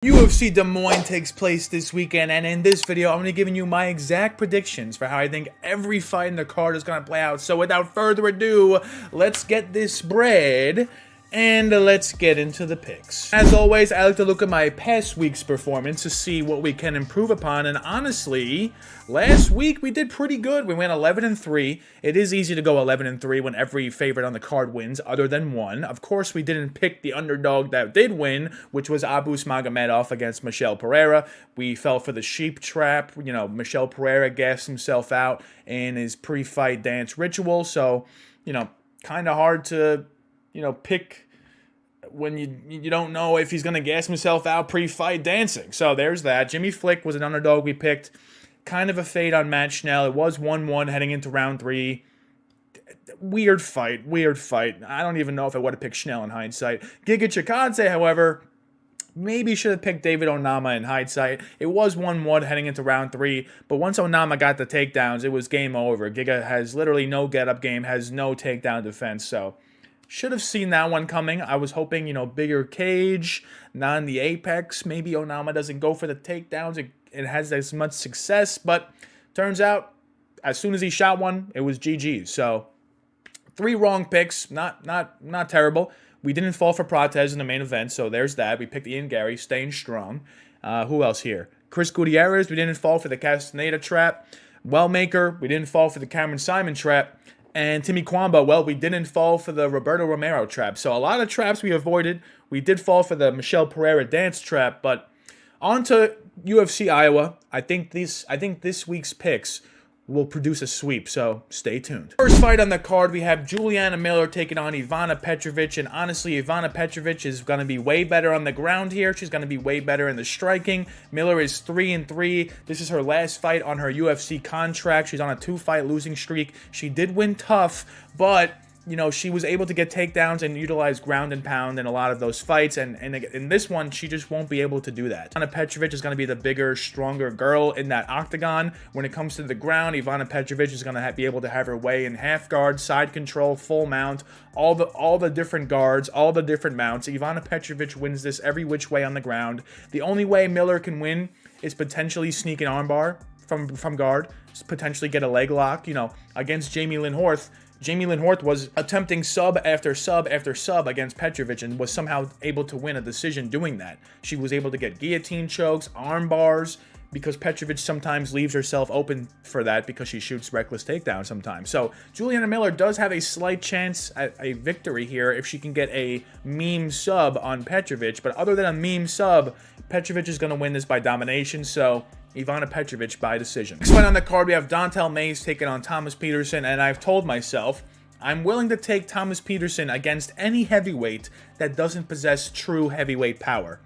UFC Des Moines takes place this weekend, and in this video, I'm going to be giving you my exact predictions for how I think every fight in the card is going to play out. So without further ado, let's get this bread, and let's get into the picks. As always, I like to look at my past week's performance to see what we can improve upon, and honestly, last week we did pretty good. We went 11-3. It is easy to go 11-3 when every favorite on the card wins, other than one. Of course, we didn't pick the underdog that did win, which was Abus Magomedov against Michel Pereira. We fell for the sheep trap. You know, Michel Pereira gassed himself out in his pre-fight dance ritual, so, you know, kind of hard to, you know, pick when you don't know if he's going to gas himself out pre-fight dancing. So there's that. Jimmy Flick was an underdog we picked. Kind of a fade on Matt Schnell. It was 1-1 heading into round 3. Weird fight. I don't even know if I would have picked Schnell in hindsight. Giga Chikadze, however, maybe should have picked David Onama in hindsight. It was 1-1 heading into round 3, but once Onama got the takedowns, it was game over. Giga has literally no get-up game, has no takedown defense, so should have seen that one coming. I was hoping, you know, bigger cage, not in the apex. Maybe Onama doesn't go for the takedowns. It has as much success, but turns out, as soon as he shot one, it was GG's. So 3 wrong picks, not terrible. We didn't fall for Prates in the main event, so there's that. We picked Ian Gary, staying strong. Who else here? Chris Gutierrez, we didn't fall for the Castaneda trap. Wellmaker, we didn't fall for the Cameron Simon trap. And Timmy Kwamba, well, we didn't fall for the Roberto Romero trap. So a lot of traps we avoided. We did fall for the Michel Pereira dance trap, but on to UFC Iowa. I think this week's picks will produce a sweep, so stay tuned. First fight on the card, we have Juliana Miller taking on Ivana Petrovic, and honestly, Ivana Petrovic is going to be way better on the ground here. She's going to be way better in the striking. Miller is 3-3. This is her last fight on her UFC contract. She's on a 2-fight losing streak. She did win tough, but you know, she was able to get takedowns and utilize ground and pound in a lot of those fights, and in this one, she just won't be able to do that. Ivana Petrovic is going to be the bigger, stronger girl in that octagon. When it comes to the ground, Ivana Petrovic is going to be able to have her way in half guard, side control, full mount, all the different guards, all the different mounts. Ivana Petrovic wins this every which way on the ground. The only way Miller can win is potentially sneak an armbar from guard, potentially get a leg lock, you know, against Jamie Lynn Horth. Jamie Lynn Horth was attempting sub after sub after sub against Petrovic and was somehow able to win a decision doing that. She was able to get guillotine chokes, arm bars, because Petrovic sometimes leaves herself open for that because she shoots reckless takedowns sometimes. So Juliana Miller does have a slight chance at a victory here if she can get a meme sub on Petrovic. But other than a meme sub, Petrovic is going to win this by domination. So Ivana Petrovic by decision. Next fight on the card, we have Dontale Mayes taking on Thomas Peterson, and I've told myself I'm willing to take Thomas Peterson against any heavyweight that doesn't possess true heavyweight power.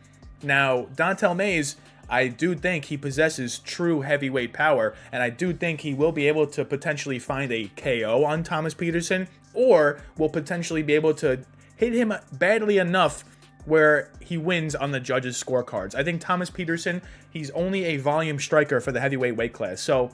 Now, Dontale Mayes, I do think he possesses true heavyweight power, and I do think he will be able to potentially find a KO on Thomas Peterson, or will potentially be able to hit him badly enough where he wins on the judges' scorecards. I think Thomas Peterson, he's only a volume striker for the heavyweight weight class, so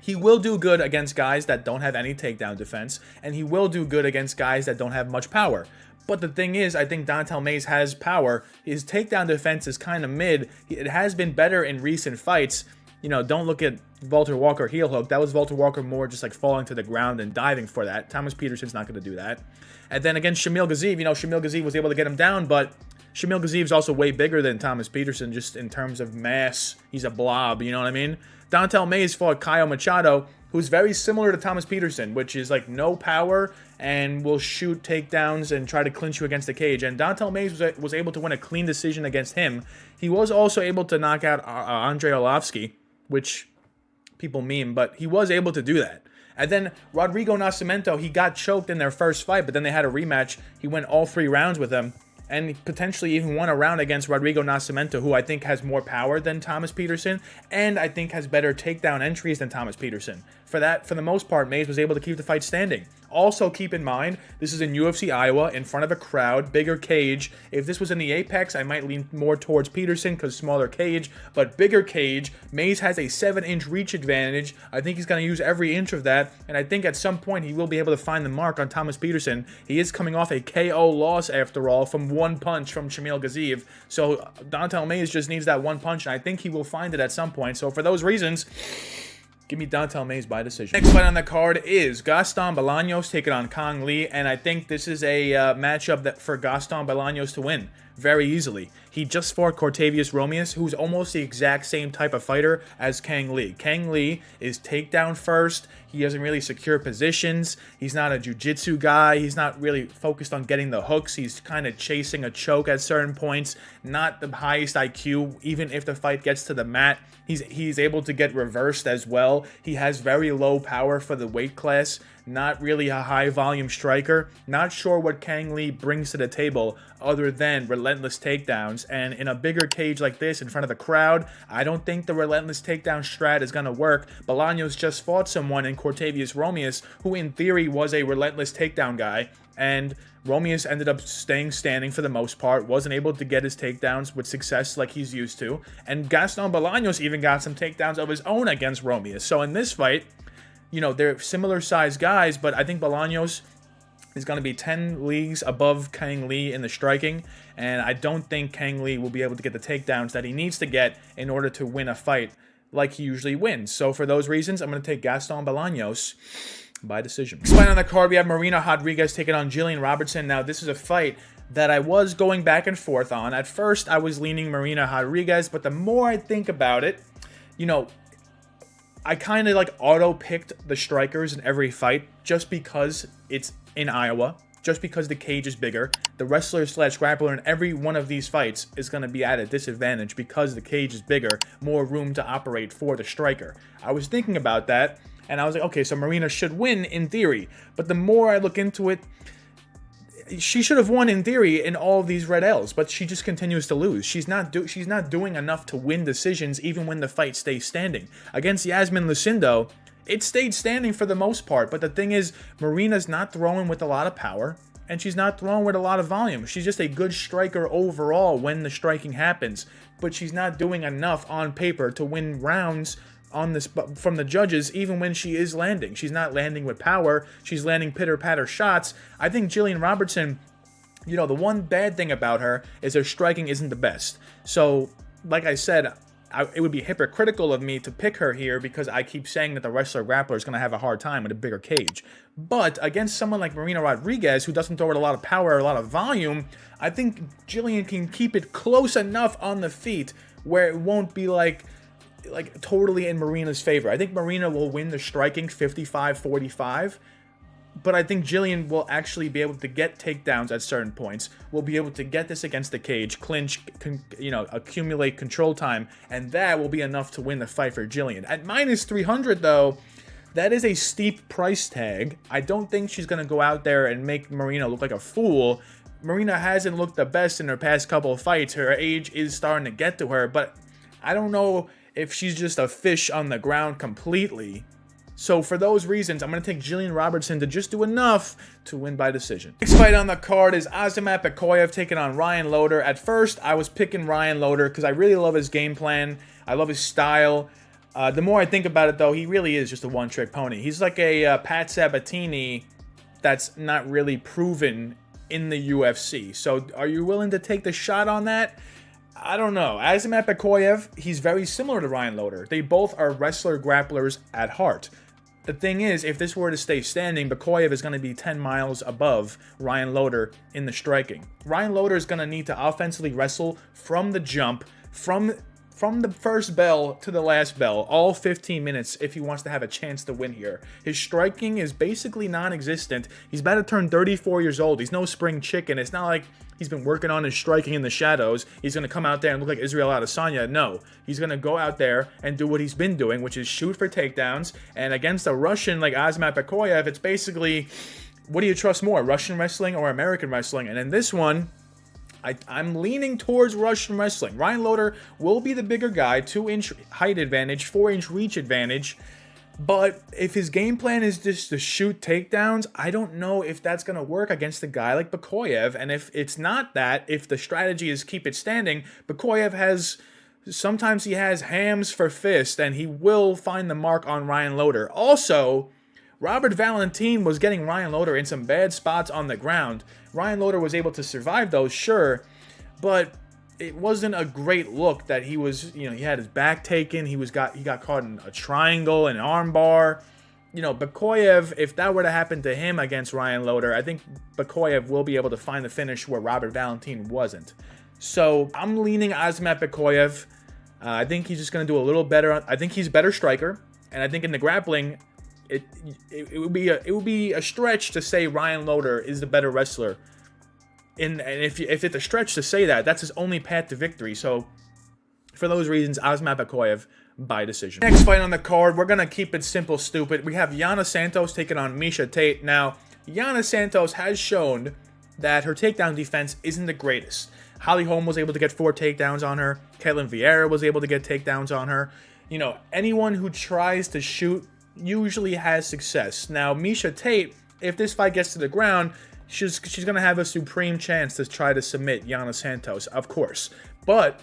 he will do good against guys that don't have any takedown defense, and he will do good against guys that don't have much power. But the thing is, I think Dontale Mayes has power. His takedown defense is kind of mid. It has been better in recent fights. You know, don't look at Walter Walker heel hook. That was Walter Walker more just like falling to the ground and diving for that. Thomas Peterson's not going to do that. And then against Shamil Gaziev, you know, Shamil Gaziev was able to get him down, but Shamil Gaziev is also way bigger than Thomas Peterson just in terms of mass. He's a blob, you know what I mean? Dontale Mayes fought Caio Machado, who's very similar to Thomas Peterson, which is like no power and will shoot takedowns and try to clinch you against the cage. And Dontale Mayes was able to win a clean decision against him. He was also able to knock out Andrei Arlovski, which people meme, but he was able to do that. And then Rodrigo Nascimento, he got choked in their first fight, but then they had a rematch. He went all 3 rounds with him, and potentially even won a round against Rodrigo Nascimento, who I think has more power than Thomas Peterson, and I think has better takedown entries than Thomas Peterson. For the most part, Mayes was able to keep the fight standing. Also, keep in mind, this is in UFC Iowa, in front of a crowd, bigger cage. If this was in the Apex, I might lean more towards Peterson because smaller cage, but bigger cage. Mays has a 7-inch reach advantage. I think he's going to use every inch of that, and I think at some point he will be able to find the mark on Thomas Peterson. He is coming off a KO loss, after all, from one punch from Shamil Gaziev, so Dontale Mays just needs that one punch, and I think he will find it at some point. So for those reasons, give me Dontale Mays by decision. Next fight on the card is Gaston Bolanos taking on Quang, and I think this is a matchup that for Gaston Bolanos to win very easily. He just fought Cortavius Romeus, who's almost the exact same type of fighter as Quang. Quang is takedown first. He doesn't really secure positions. He's not a jiu-jitsu guy. He's not really focused on getting the hooks. He's kind of chasing a choke at certain points. Not the highest IQ, even if the fight gets to the mat. He's able to get reversed as well. He has very low power for the weight class. Not really a high volume striker. Not sure what Quang brings to the table other than relentless takedowns. And in a bigger cage like this in front of the crowd, I don't think the relentless takedown strat is going to work. Bolanos just fought someone in Cortavius Romeus who in theory was a relentless takedown guy. And Romeus ended up staying standing for the most part, wasn't able to get his takedowns with success like he's used to. And Gaston Bolanos even got some takedowns of his own against Romeus. So in this fight, you know, they're similar size guys, but I think Bolanos is going to be 10 leagues above Quang in the striking, and I don't think Quang will be able to get the takedowns that he needs to get in order to win a fight like he usually wins. So for those reasons, I'm going to take Gaston Bolanos by decision. Next fight on the card, we have Marina Rodriguez taking on Gillian Robertson. Now, this is a fight that I was going back and forth on. At first, I was leaning Marina Rodriguez, but the more I think about it, you know, I kind of like auto-picked the strikers in every fight just because it's in Iowa, just because the cage is bigger. The wrestler/grappler in every one of these fights is going to be at a disadvantage because the cage is bigger, more room to operate for the striker. I was thinking about that, and I was like, okay, so Marina should win in theory. But the more I look into it, she should have won in theory in all of these red L's, but she just continues to lose. She's not doing enough to win decisions even when the fight stays standing. Against Yasmin Lucindo, it stayed standing for the most part, but the thing is, Marina's not throwing with a lot of power, and she's not throwing with a lot of volume. She's just a good striker overall when the striking happens, but she's not doing enough on paper to win rounds on this from the judges, even when she is landing. She's not landing with power. She's landing pitter-patter shots. I think Gillian Robertson, you know, the one bad thing about her is her striking isn't the best. So, like I said, it would be hypocritical of me to pick her here because I keep saying that the wrestler-grappler is going to have a hard time with a bigger cage. But against someone like Marina Rodriguez, who doesn't throw with a lot of power or a lot of volume, I think Gillian can keep it close enough on the feet where it won't be like totally in Marina's favor. I think Marina will win the striking 55-45, but I think Gillian will actually be able to get takedowns at certain points, will be able to get this against the cage, clinch, accumulate control time, and that will be enough to win the fight for Gillian. At -300 though, that is a steep price tag. I don't think she's going to go out there and make Marina look like a fool. Marina hasn't looked the best in her past couple of fights. Her age is starting to get to her, but I don't know if she's just a fish on the ground completely. So for those reasons, I'm going to take Gillian Robertson to just do enough to win by decision. Next fight on the card is Azamat Bekoev taking on Ryan Loder. At first, I was picking Ryan Loder because I really love his game plan. I love his style. The more I think about it, though, he really is just a one-trick pony. He's like a Pat Sabatini that's not really proven in the UFC. So are you willing to take the shot on that? I don't know. Azamat Bekoev, he's very similar to Ryan Loder. They both are wrestler-grapplers at heart. The thing is, if this were to stay standing, Bekoev is going to be 10 miles above Ryan Loder in the striking. Ryan Loder is going to need to offensively wrestle from the jump, from the first bell to the last bell, all 15 minutes if he wants to have a chance to win here. His striking is basically non-existent. He's about to turn 34 years old. He's no spring chicken. It's not like he's been working on his striking in the shadows. He's going to come out there and look like Israel Adesanya. No, he's going to go out there and do what he's been doing, which is shoot for takedowns. And against a Russian like Azamat Bekoev, it's basically, what do you trust more, Russian wrestling or American wrestling? And in this one, I'm leaning towards Russian wrestling. Ryan Loder will be the bigger guy, 2-inch height advantage, 4-inch reach advantage. But if his game plan is just to shoot takedowns, I don't know if that's going to work against a guy like Bekoev. And if it's not that, if the strategy is keep it standing, Bekoev has... Sometimes he has hams for fist, and he will find the mark on Ryan Loder. Also, Robert Valentin was getting Ryan Loder in some bad spots on the ground. Ryan Loder was able to survive those, sure, but it wasn't a great look that he was, he had his back taken, he got caught in a triangle, an arm bar. Bekoev, if that were to happen to him against Ryan Loder, I think Bekoev will be able to find the finish where Robert Valentin wasn't. So I'm leaning Azamat Bekoev. I think he's just going to do a little better. I think he's a better striker, and I think in the grappling, it would be a stretch to say Ryan Loder is the better wrestler. And if it's a stretch to say that, that's his only path to victory. So for those reasons, Azamat Bekoev by decision. Next fight on the card, we're going to keep it simple, stupid. We have Yana Santos taking on Miesha Tate. Now, Yana Santos has shown that her takedown defense isn't the greatest. Holly Holm was able to get 4 takedowns on her. Caitlin Vieira was able to get takedowns on her. Anyone who tries to shoot usually has success. Now, Miesha Tate, if this fight gets to the ground, she's going to have a supreme chance to try to submit Yana Santos, of course. But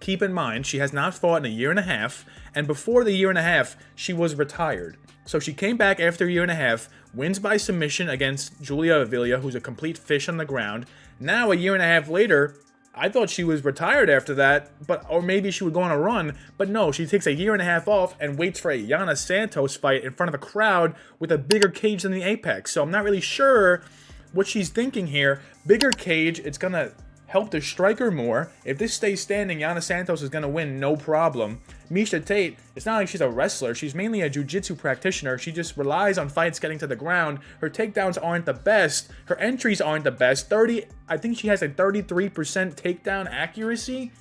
keep in mind, she has not fought in a year and a half, and before the year and a half, she was retired. So she came back after a year and a half, wins by submission against Julia Avila, who's a complete fish on the ground. Now, a year and a half later, I thought she was retired after that, or maybe she would go on a run, but no, she takes a year and a half off and waits for a Yana Santos fight in front of a crowd with a bigger cage than the Apex. So I'm not really sure what she's thinking here. Bigger cage, it's going to help the striker more. If this stays standing, Yana Santos is going to win, no problem. Miesha Tate, it's not like she's a wrestler. She's mainly a jiu-jitsu practitioner. She just relies on fights getting to the ground. Her takedowns aren't the best. Her entries aren't the best. I think she has a 33% takedown accuracy.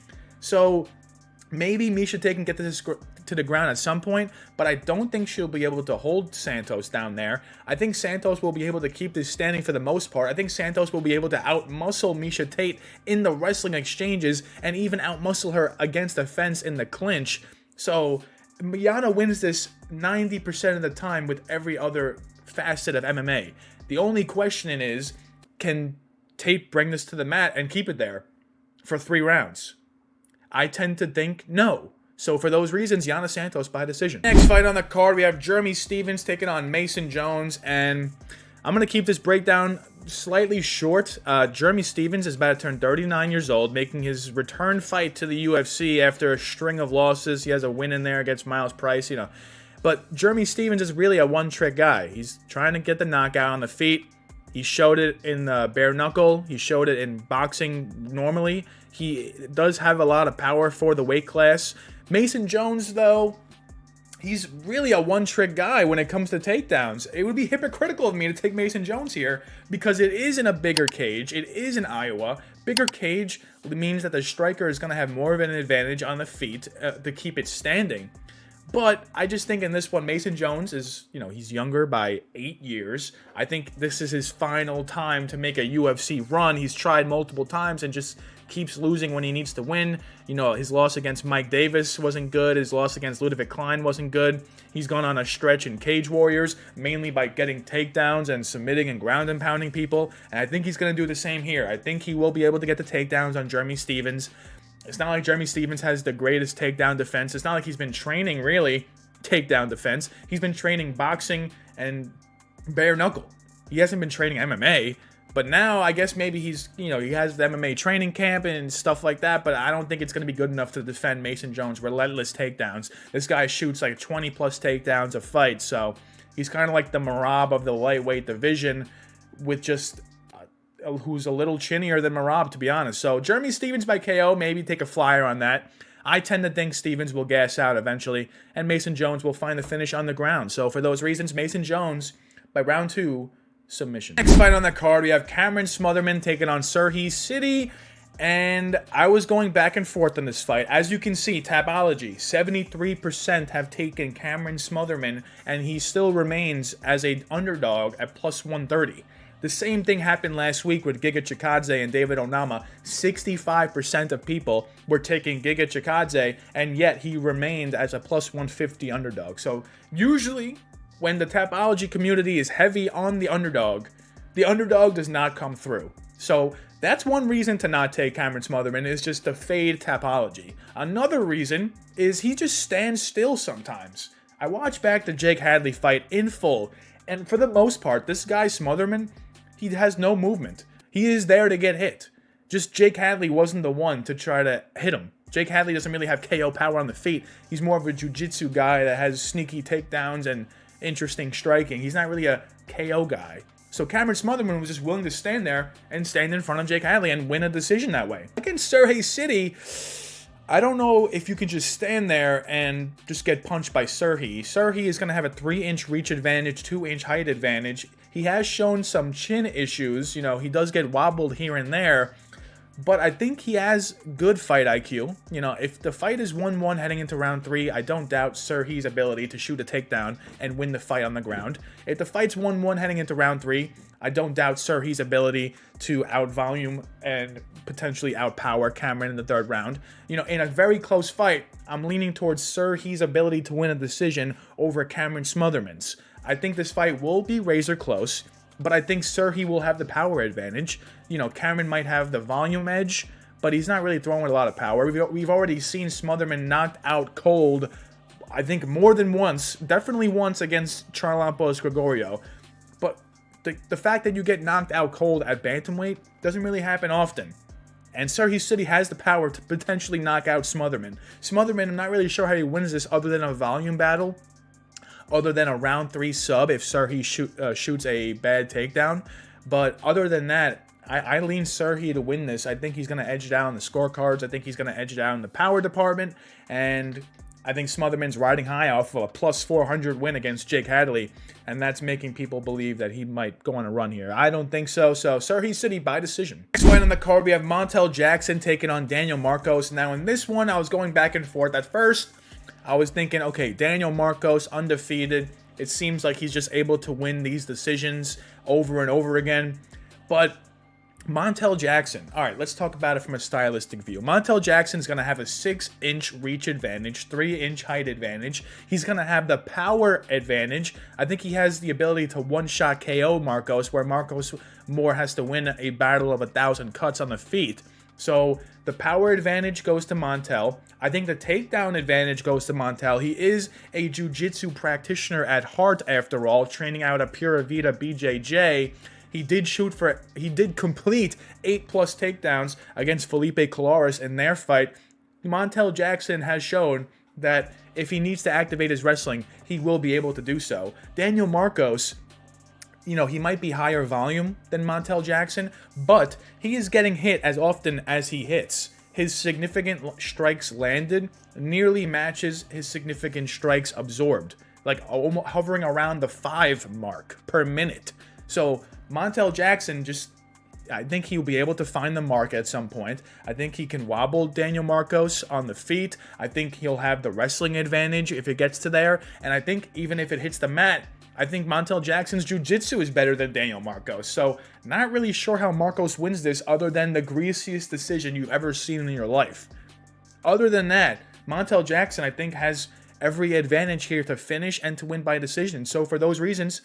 So maybe Miesha Tate can get this to the ground at some point, but I don't think she'll be able to hold Santos down there. I think Santos will be able to keep this standing for the most part. I think Santos will be able to outmuscle Miesha Tate in the wrestling exchanges and even outmuscle her against the fence in the clinch. So Yana wins this 90% of the time with every other facet of MMA. The only question is, can Tate bring this to the mat and keep it there for 3 rounds? I tend to think no. So for those reasons, Yana Santos by decision. Next fight on the card, we have Jeremy Stephens taking on Mason Jones, and I'm going to keep this breakdown slightly short. Jeremy Stephens is about to turn 39 years old, making his return fight to the UFC after a string of losses. He has a win in there against Miles Price, But Jeremy Stephens is really a one-trick guy. He's trying to get the knockout on the feet. He showed it in the bare knuckle. He showed it in boxing normally. He does have a lot of power for the weight class. Mason Jones, though, he's really a one-trick guy when it comes to takedowns. It would be hypocritical of me to take Mason Jones here because it is in a bigger cage. It is in Iowa. Bigger cage means that the striker is going to have more of an advantage on the feet to keep it standing. But I just think in this one, Mason Jones is, he's younger by 8 years. I think this is his final time to make a UFC run. He's tried multiple times and just keeps losing when he needs to win. His loss against Mike Davis wasn't good. His loss against Ludovic Klein wasn't good. He's gone on a stretch in Cage Warriors, mainly by getting takedowns and submitting and ground and pounding people. And I think he's going to do the same here. I think he will be able to get the takedowns on Jeremy Stephens. It's not like Jeremy Stephens has the greatest takedown defense. It's not like he's been training, really, takedown defense. He's been training boxing and bare knuckle. He hasn't been training MMA. But now, I guess maybe he's, he has the MMA training camp and stuff like that, but I don't think it's going to be good enough to defend Mason Jones' relentless takedowns. This guy shoots like 20-plus takedowns a fight, so he's kind of like the Merab of the lightweight division with just who's a little chinnier than Merab, to be honest. So Jeremy Stephens by KO, maybe take a flyer on that. I tend to think Stephens will gas out eventually, and Mason Jones will find the finish on the ground. So for those reasons, Mason Jones by round 2, submission. Next fight on the card, we have Cameron Smotherman taking on Serhiy Sidey, and I was going back and forth on this fight. As you can see, Tapology, 73% have taken Cameron Smotherman, and he still remains as an underdog at plus 130. The same thing happened last week with Giga Chikadze and David Onama. 65% of people were taking Giga Chikadze, and yet he remained as a plus 150 underdog. So usually when the Tapology community is heavy on the underdog does not come through. So that's one reason to not take Cameron Smotherman, is just to fade Tapology. Another reason is he just stands still sometimes. I watched back the Jake Hadley fight in full, and for the most part, this guy Smotherman, he has no movement. He is there to get hit. Just Jake Hadley wasn't the one to try to hit him. Jake Hadley doesn't really have KO power on the feet. He's more of a jiu-jitsu guy that has sneaky takedowns and interesting striking. He's not really a KO guy. So Cameron Smotherman was just willing to stand there and stand in front of Jake Hadley and win a decision that way. Against Serhiy Sidey, I don't know if you can just stand there and just get punched by Serhiy. Serhiy is going to have a 3-inch reach advantage, 2-inch height advantage. He has shown some chin issues. You know, he does get wobbled here and there. But I think he has good fight IQ. You know, if the fight is 1-1 heading into round 3, I don't doubt Serhiy's ability to shoot a takedown and win the fight on the ground. If the fight's 1-1 heading into round 3, I don't doubt Serhiy's ability to outvolume and potentially outpower Cameron in the 3rd round. You know, in a very close fight, I'm leaning towards Serhiy's ability to win a decision over Cameron Smotherman's. I think this fight will be razor close, but I think Serhiy will have the power advantage. You know, Cameron might have the volume edge, but he's not really throwing with a lot of power. We've already seen Smotherman knocked out cold, I think more than once, definitely once against Charalampos Gregorio. But the fact that you get knocked out cold at bantamweight doesn't really happen often. And Serhiy Sidey has the power to potentially knock out Smotherman. Smotherman, I'm not really sure how he wins this other than a volume battle, other than a round 3 sub if Serhiy shoots a bad takedown. But other than that, I lean Serhiy to win this. I think he's going to edge it out in the scorecards. I think he's going to edge it out in the power department. And I think Smotherman's riding high off of a plus 400 win against Jake Hadley. And that's making people believe that he might go on a run here. I don't think so. So Serhiy Sidey by decision. Next one on the card, we have Montel Jackson taking on Daniel Marcos. Now in this one, I was going back and forth. At first, I was thinking, okay, Daniel Marcos, undefeated. It seems like he's just able to win these decisions over and over again. But Montel Jackson, all right, let's talk about it from a stylistic view. Montel Jackson is going to have a 6-inch reach advantage, 3-inch height advantage. He's going to have the power advantage. I think he has the ability to one-shot KO Marcos, where Marcos more has to win a battle of 1,000 cuts on the feet. So the power advantage goes to Montel. I think the takedown advantage goes to Montel. He is a jiu-jitsu practitioner at heart, after all, training out at Pura Vida BJJ. He did complete 8+ takedowns against Felipe Colares in their fight. Montel Jackson has shown that if he needs to activate his wrestling, he will be able to do so. Daniel Marcos, you know, he might be higher volume than Montel Jackson, but he is getting hit as often as he hits. His significant strikes landed nearly matches his significant strikes absorbed, like hovering around the 5 mark per minute. So Montel Jackson I think he'll be able to find the mark at some point. I think he can wobble Daniel Marcos on the feet. I think he'll have the wrestling advantage if it gets to there. And I think even if it hits the mat, I think Montel Jackson's jiu-jitsu is better than Daniel Marcos. So not really sure how Marcos wins this other than the greasiest decision you've ever seen in your life. Other than that, Montel Jackson, I think, has every advantage here to finish and to win by decision. So for those reasons,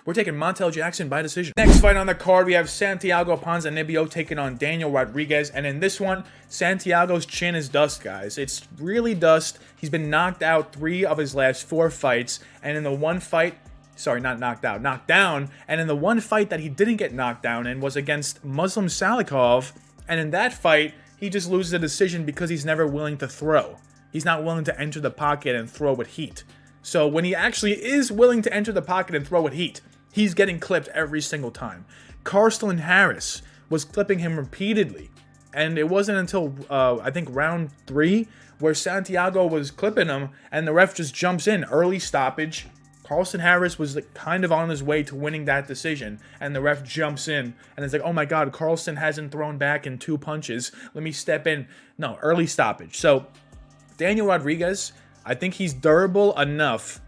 we're taking Montel Jackson by decision. Next fight on the card, we have Santiago Ponzinibbio taking on Daniel Rodriguez. And in this one, Santiago's chin is dust, guys. It's really dust. He's been knocked out 3 of his last 4 fights. And in the one fight, sorry, not knocked out, knocked down. And in the one fight that he didn't get knocked down in was against Muslim Salikov. And in that fight, he just loses a decision because he's never willing to throw. He's not willing to enter the pocket and throw with heat. So when he actually is willing to enter the pocket and throw with heat, he's getting clipped every single time. Carlston Harris was clipping him repeatedly. And it wasn't until, I think, round 3 where Santiago was clipping him and the ref just jumps in. Early stoppage. Carlston Harris was kind of on his way to winning that decision. And the ref jumps in. And it's like, oh my God, Carlston hasn't thrown back in 2 punches. Let me step in. No, early stoppage. So Daniel Rodriguez, I think he's durable enough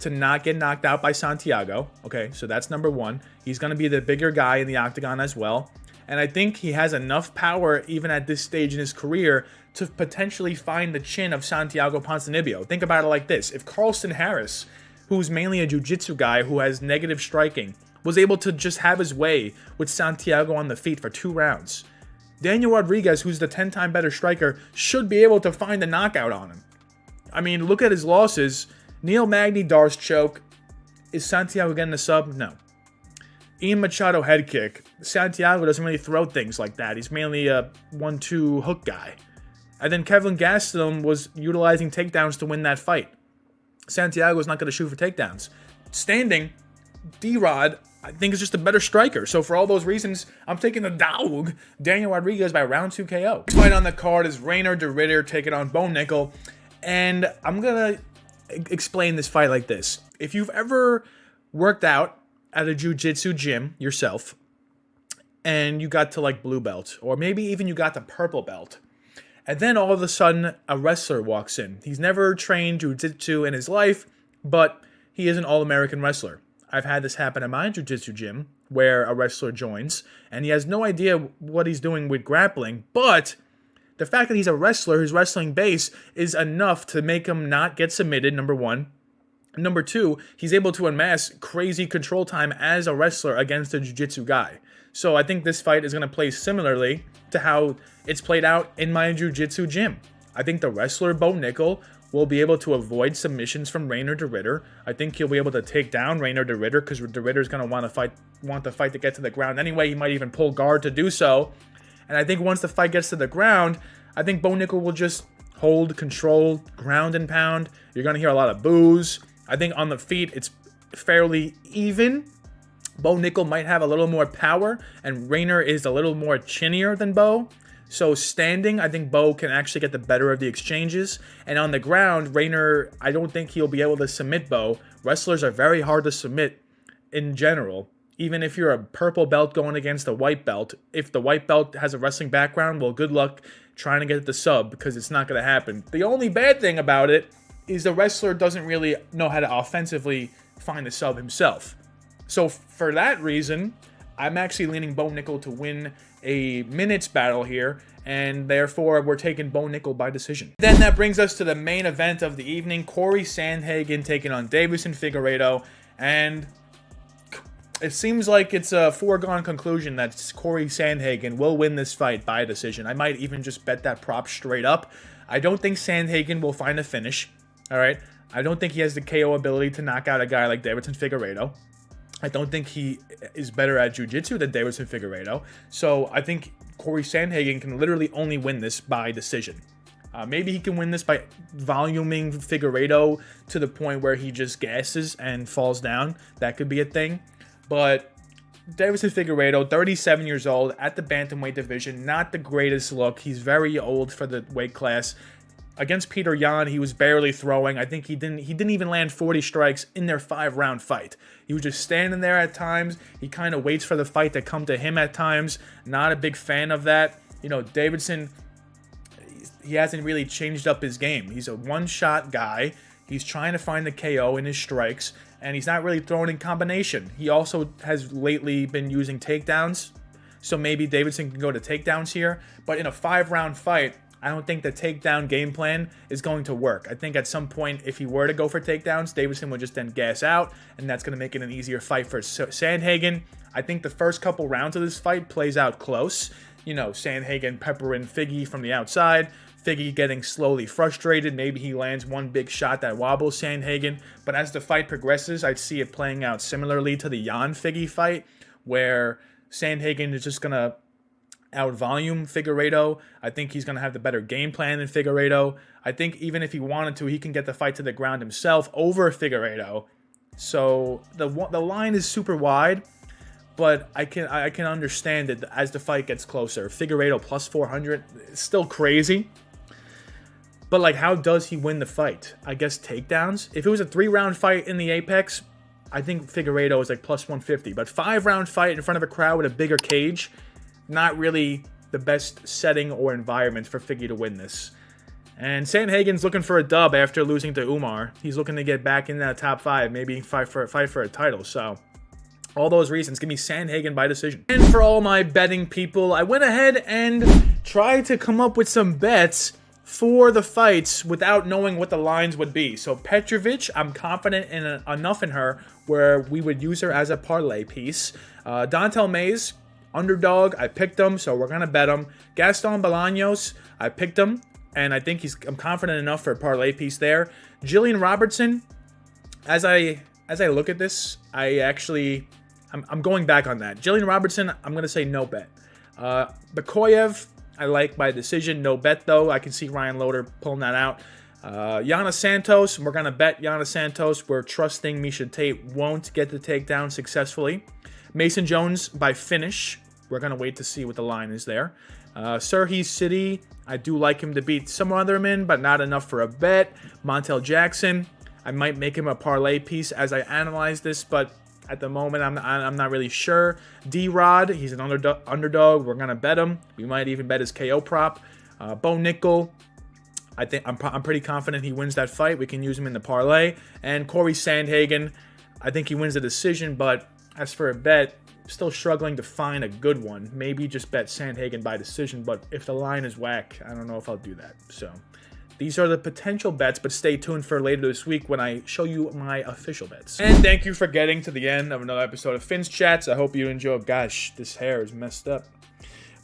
to not get knocked out by Santiago. Okay, so that's number one. He's going to be the bigger guy in the octagon as well. And I think he has enough power, even at this stage in his career, to potentially find the chin of Santiago Ponzinibbio. Think about it like this. If Carlston Harris, who's mainly a jiu-jitsu guy who has negative striking, was able to just have his way with Santiago on the feet for 2 rounds, Daniel Rodriguez, who's the 10-time better striker, should be able to find a knockout on him. I mean, look at his losses. Neil Magny, Darce choke. Is Santiago getting a sub? No. Ian Machado head kick. Santiago doesn't really throw things like that. He's mainly a 1-2 hook guy. And then Kevin Gaston was utilizing takedowns to win that fight. Santiago's not going to shoot for takedowns. Standing, D-Rod, I think, is just a better striker. So for all those reasons, I'm taking the dog, Daniel Rodriguez, by round 2 KO. Next fight on the card is Reinier de Ridder taking on Bo Nickal. And I'm going to explain this fight like this. If you've ever worked out at a jiu-jitsu gym yourself, and you got to like blue belt, or maybe even you got to purple belt, and then all of a sudden a wrestler walks in. He's never trained jiu-jitsu in his life, but he is an all-American wrestler. I've had this happen at my jiu-jitsu gym, where a wrestler joins, and he has no idea what he's doing with grappling, but the fact that he's a wrestler, his wrestling base, is enough to make him not get submitted, number one. Number two, he's able to amass crazy control time as a wrestler against a jiu-jitsu guy. So I think this fight is going to play similarly to how it's played out in my jiu-jitsu gym. I think the wrestler, Bo Nickal, will be able to avoid submissions from Reinier de Ridder. I think he'll be able to take down Reinier de Ridder, because de Ridder's going to want the fight to get to the ground anyway. He might even pull guard to do so. And I think once the fight gets to the ground, I think Bo Nickal will just hold, control, ground and pound. You're going to hear a lot of boos. I think on the feet, it's fairly even. Bo Nickal might have a little more power, and Reinier is a little more chinnier than Bo. So standing, I think Bo can actually get the better of the exchanges. And on the ground, Reinier, I don't think he'll be able to submit Bo. Wrestlers are very hard to submit in general. Even if you're a purple belt going against a white belt, if the white belt has a wrestling background, well, good luck trying to get the sub, because it's not going to happen. The only bad thing about it is the wrestler doesn't really know how to offensively find the sub himself. So for that reason, I'm actually leaning Bo Nickal to win a minutes battle here, and therefore we're taking Bo Nickal by decision. Then that brings us to the main event of the evening, Cory Sandhagen taking on Deiveson Figueiredo, and it seems like it's a foregone conclusion that Cory Sandhagen will win this fight by decision. I might even just bet that prop straight up. I don't think Sandhagen will find a finish, all right? I don't think he has the KO ability to knock out a guy like Deiveson Figueiredo. I don't think he is better at jiu-jitsu than Deiveson Figueiredo. So I think Cory Sandhagen can literally only win this by decision. Maybe he can win this by voluming Figueiredo to the point where he just gasses and falls down. That could be a thing. But Deiveson Figueiredo, 37 years old, at the bantamweight division, not the greatest look. He's very old for the weight class. Against Peter Yan, he was barely throwing. I think he didn't even land 40 strikes in their 5-round fight. He was just standing there at times. He kind of waits for the fight to come to him at times. Not a big fan of that. You know, Deiveson, he hasn't really changed up his game. He's a one-shot guy. He's trying to find the KO in his strikes, and he's not really throwing in combination. He also has lately been using takedowns, so maybe Deiveson can go to takedowns here. But in a 5-round fight, I don't think the takedown game plan is going to work. I think at some point, if he were to go for takedowns, Deiveson would just then gas out, and that's going to make it an easier fight for Sandhagen. I think the first couple rounds of this fight plays out close. You know, Sandhagen peppering Figgy from the outside, Figgy getting slowly frustrated. Maybe he lands one big shot that wobbles Sandhagen. But as the fight progresses, I'd see it playing out similarly to the Jan Figgy fight, where Sandhagen is just going to out-volume Figueiredo. I think he's going to have the better game plan than Figueiredo. I think even if he wanted to, he can get the fight to the ground himself over Figueiredo. So the line is super wide, but I can understand it as the fight gets closer. Figueiredo plus 400 is still crazy. But like, how does he win the fight? I guess takedowns. If it was a 3-round fight in the Apex, I think Figueiredo is like plus 150. But 5-round fight in front of a crowd with a bigger cage, not really the best setting or environment for Figgy to win this. And Sandhagen's looking for a dub after losing to Umar. He's looking to get back in that top 5, maybe fight for a title. So, all those reasons, give me Sandhagen by decision. And for all my betting people, I went ahead and tried to come up with some bets for the fights without knowing what the lines would be. So Petrovic, I'm confident enough in her where we would use her as a parlay piece. Dontale, underdog, I picked him, so we're gonna bet him. Gaston, Bolanos, I picked him, and I think I'm confident enough for a parlay piece there. Gillian, Robertson, as I look at this, I'm going back on that. Gillian Robertson, I'm gonna say no bet. Bekoev, I like by decision, no bet though. I can see Ryan Loder pulling that out. Yana Santos, we're going to bet Yana Santos. We're trusting Miesha Tate won't get the takedown successfully. Mason Jones by finish. We're going to wait to see what the line is there. Serhiy Sidey, I do like him to beat Smotherman, but not enough for a bet. Montel Jackson, I might make him a parlay piece as I analyze this, but at the moment, I'm not really sure. D-Rod, he's an underdog. We're gonna bet him. We might even bet his KO prop. Nickal, I think I'm pretty confident he wins that fight. We can use him in the parlay. And Cory Sandhagen, I think he wins the decision. But as for a bet, still struggling to find a good one. Maybe just bet Sandhagen by decision. But if the line is whack, I don't know if I'll do that. So these are the potential bets, but stay tuned for later this week when I show you my official bets. And thank you for getting to the end of another episode of Finn's Chats. I hope you enjoyed. Gosh, this hair is messed up.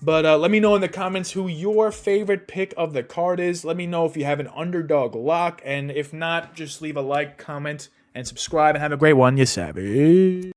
But let me know in the comments who your favorite pick of the card is. Let me know if you have an underdog lock. And if not, just leave a like, comment, and subscribe. And have a great one. You savvy.